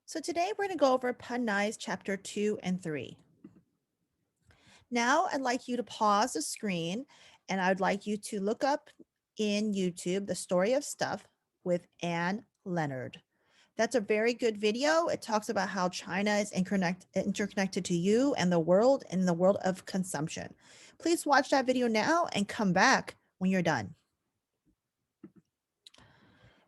So today we're going to go over Nai's chapter 2 and 3. Now I'd like you to pause the screen and I'd like you to look up in YouTube the story of stuff with Anne Leonard. That's a very good video. It talks about how China is interconnected to you and the world in the world of consumption. Please watch that video now and come back when you're done.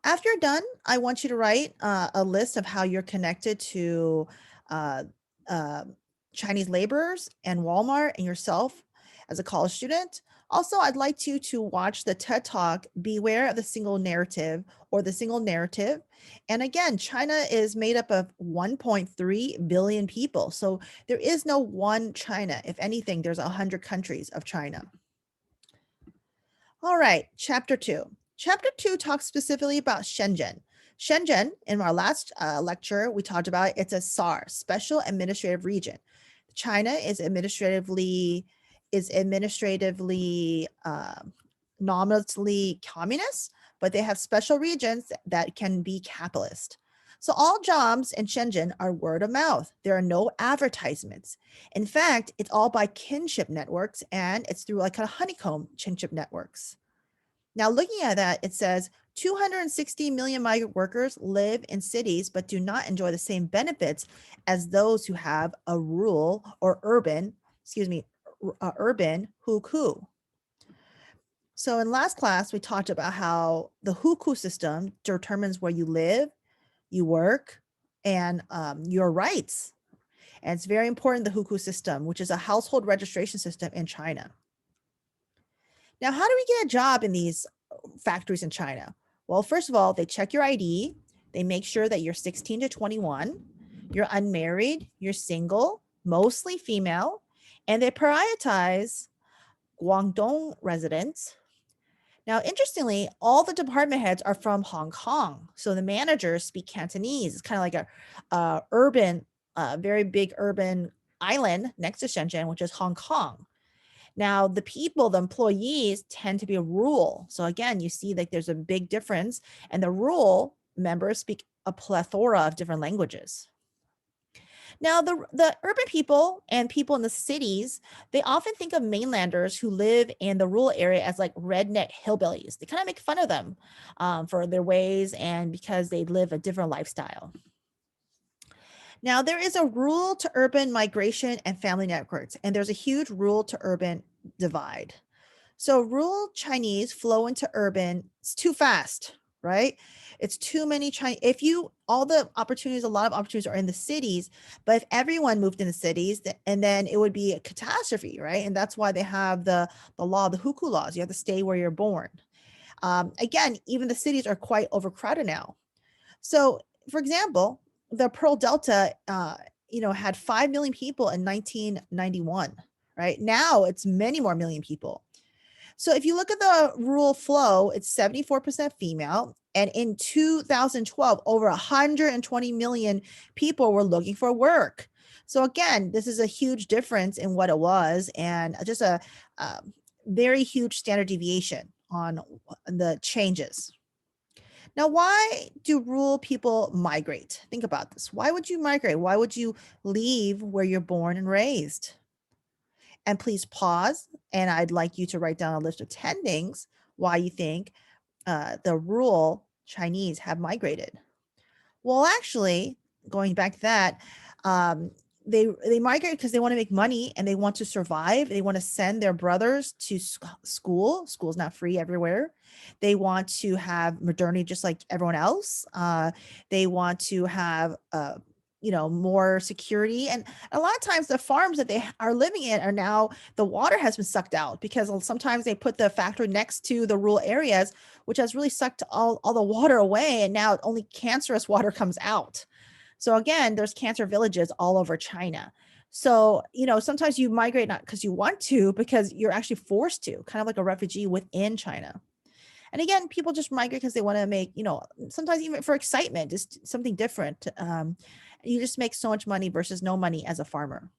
After you're done, I want you to write a list of how you're connected to uh, uh, Chinese laborers and Walmart and yourself as a college student. Also, I'd like you to watch the TED Talk, Beware of the Single Narrative or the Single Narrative. And again, China is made up of 1.3 billion people. So there is no one China. If anything, there's 100 countries of China. All right, chapter 2. Chapter 2 talks specifically about Shenzhen. Shenzhen, in our last lecture, we talked about it's a SAR, Special Administrative Region. China is administratively nominally communist, but they have special regions that can be capitalist. So all jobs in Shenzhen are word of mouth. There are no advertisements. In fact, it's all by kinship networks and it's through like a honeycomb kinship networks. Now, looking at that, it says 260 million migrant workers live in cities but do not enjoy the same benefits as those who have a rural or urban, urban hukou. So in last class, we talked about how the hukou system determines where you live, you work, and your rights. And it's very important, the hukou system, which is a household registration system in China. Now, how do we get a job in these factories in China? Well, first of all, they check your ID. They make sure that you're 16 to 21, you're unmarried, you're single, mostly female, and they prioritize Guangdong residents. Now, interestingly, all the department heads are from Hong Kong. So the managers speak Cantonese. It's kind of like a urban, very big urban island next to Shenzhen, which is Hong Kong. Now, the people, the employees tend to be rural. So again, you see like there's a big difference, and the rural members speak a plethora of different languages. Now, the urban people and people in the cities, they often think of mainlanders who live in the rural area as like redneck hillbillies. They kind of make fun of them for their ways and because they live a different lifestyle. Now, there is a rural to urban migration and family networks, and there's a huge rural to urban divide. So rural Chinese flow into urban, it's too fast, right? It's too many Chinese. If you, all the opportunities, a lot of opportunities are in the cities, but if everyone moved in the cities, and then it would be a catastrophe, right? And that's why they have the law, the hukou laws. You have to stay where you're born. Again, even the cities are quite overcrowded now. So, for example, the Pearl Delta, had 5 million people in 1991, right? Now it's many more million people. So if you look at the rural flow, it's 74% female. And in 2012, over 120 million people were looking for work. So again, this is a huge difference in what it was and just a very huge standard deviation on the changes. Now, why do rural people migrate? Think about this. Why would you migrate? Why would you leave where you're born and raised? And please pause. And I'd like you to write down a list of 10 things why you think the rural Chinese have migrated. Well, actually, going back to that, they migrate because they want to make money and they want to survive. They want to send their brothers to school. School's not free everywhere. They want to have modernity just like everyone else. They want to have more security. And a lot of times the farms that they are living in are now, the water has been sucked out because sometimes they put the factory next to the rural areas, which has really sucked all the water away. And now only cancerous water comes out. So again, there's cancer villages all over China. So, sometimes you migrate not because you want to, because you're actually forced to, kind of like a refugee within China. And again, people just migrate because they want to make, sometimes even for excitement, just something different. You just make so much money versus no money as a farmer.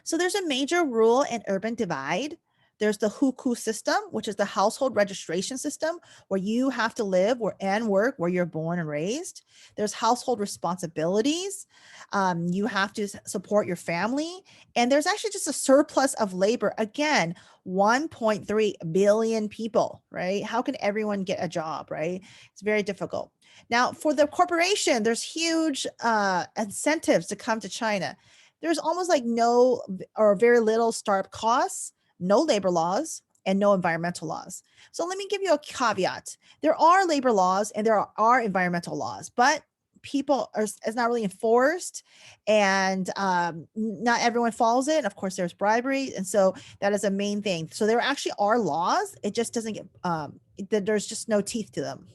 So there's a major rural and urban divide. There's the hukou system, which is the household registration system, where you have to live and work where you're born and raised. There's household responsibilities. You have to support your family. And there's actually just a surplus of labor. Again, 1.3 billion people, right? How can everyone get a job, right? It's very difficult. Now, for the corporation, there's huge incentives to come to China. There's almost like no or very little startup costs, no labor laws, and no environmental laws. So let me give you a caveat. There are labor laws and there are environmental laws, but people are, it's not really enforced, and not everyone follows it. And of course, there's bribery, and so that is a main thing. So there actually are laws. It just doesn't get there's just no teeth to them.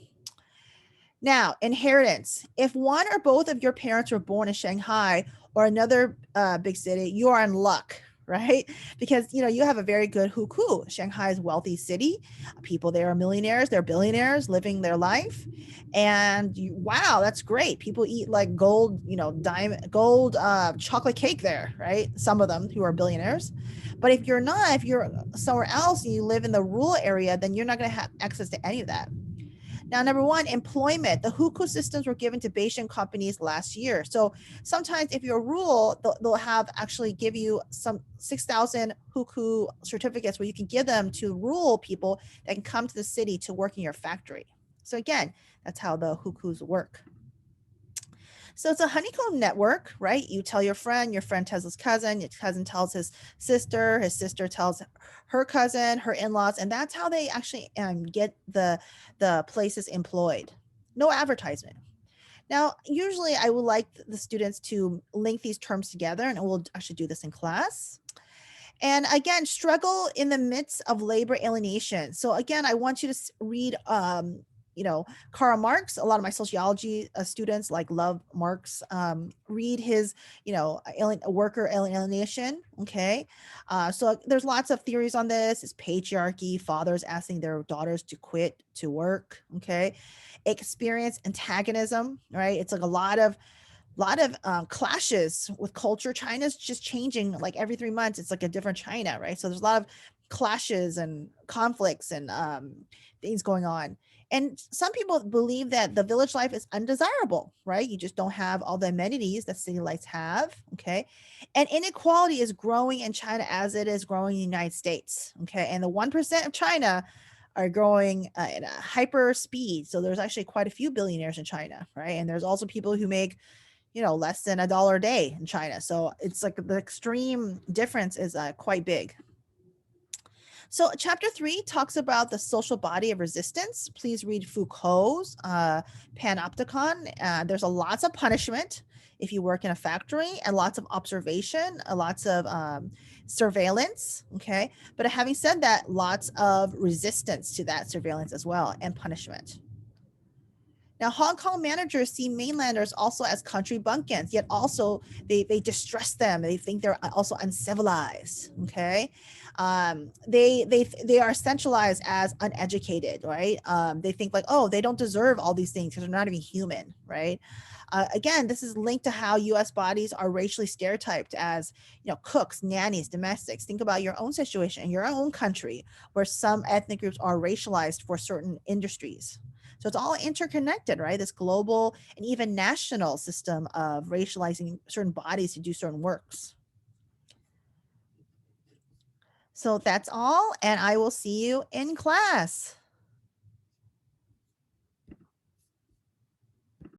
Now, inheritance. If one or both of your parents were born in Shanghai or another big city, you are in luck, right? Because you have a very good hukou. Shanghai is a wealthy city. People there are millionaires, they're billionaires living their life. And wow, that's great. People eat like gold, diamond, gold chocolate cake there, right? Some of them who are billionaires. But if you're not, if you're somewhere else and you live in the rural area, then you're not going to have access to any of that. Now, number one, employment. The hukou systems were given to Beijing companies last year. So sometimes if you're rural, they'll have actually give you some 6,000 hukou certificates where you can give them to rural people that can come to the city to work in your factory. So again, that's how the hukous work. So it's a honeycomb network, right? You tell your friend tells his cousin tells his sister tells her cousin, her in-laws, and that's how they actually get the places employed. No advertisement. Now, usually I would like the students to link these terms together, and we'll actually do this in class. And again, struggle in the midst of labor alienation. So again, I want you to read Karl Marx. A lot of my sociology students love Marx. Read his, worker alienation. Okay. So there's lots of theories on this. It's patriarchy, fathers asking their daughters to quit to work. Okay. Experience antagonism, right? It's like a lot of clashes with culture. China's just changing like every 3 months. It's like a different China, right? So there's a lot of clashes and conflicts and things going on. And some people believe that the village life is undesirable, right? You just don't have all the amenities that city lights have, okay? And inequality is growing in China as it is growing in the United States, okay? And the 1% of China are growing at a hyper speed. So there's actually quite a few billionaires in China, right? And there's also people who make less than $1 a day in China. So it's like the extreme difference is quite big. So chapter 3 talks about the social body of resistance. Please read Foucault's Panopticon. There's lots of punishment if you work in a factory, and lots of observation, lots of surveillance. Okay. But having said that, lots of resistance to that surveillance as well, and punishment. Now, Hong Kong managers see mainlanders also as country bumpkins, yet also they distrust them. They think they're also uncivilized. Okay, they are centralized as uneducated, right? They think like, oh, they don't deserve all these things because they're not even human, right? Again, this is linked to how U.S. bodies are racially stereotyped as, cooks, nannies, domestics. Think about your own situation in your own country, where some ethnic groups are racialized for certain industries. So it's all interconnected, right? This global and even national system of racializing certain bodies to do certain works. So that's all, and I will see you in class.